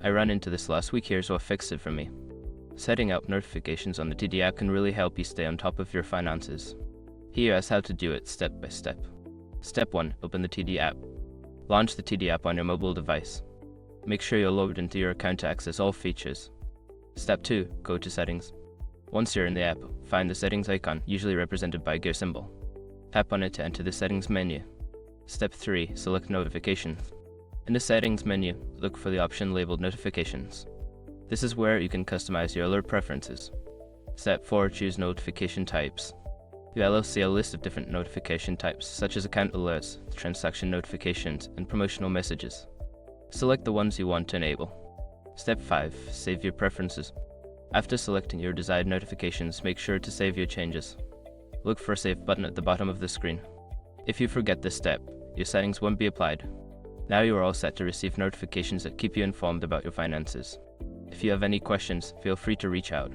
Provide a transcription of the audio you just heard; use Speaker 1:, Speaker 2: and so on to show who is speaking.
Speaker 1: I ran into this last week. Here's what fixed it for me. Setting up notifications on the TD app can really help you stay on top of your finances. Here's how to do it step by step. Step 1. Open the TD app. Launch the TD app on your mobile device. Make sure you're logged into your account to access all features. Step 2. Go to Settings. Once you're in the app, find the Settings icon, usually represented by a gear symbol. Tap on it to enter the Settings menu. Step 3. Select Notifications. In the Settings menu, look for the option labeled Notifications. This is where you can customize your alert preferences. Step 4. Choose Notification Types. You will see a list of different notification types, such as account alerts, transaction notifications, and promotional messages. Select the ones you want to enable. Step 5. Save your preferences. After selecting your desired notifications, make sure to save your changes. Look for a Save button at the bottom of the screen. If you forget this step, your settings won't be applied. Now you are all set to receive notifications that keep you informed about your finances. If you have any questions, feel free to reach out.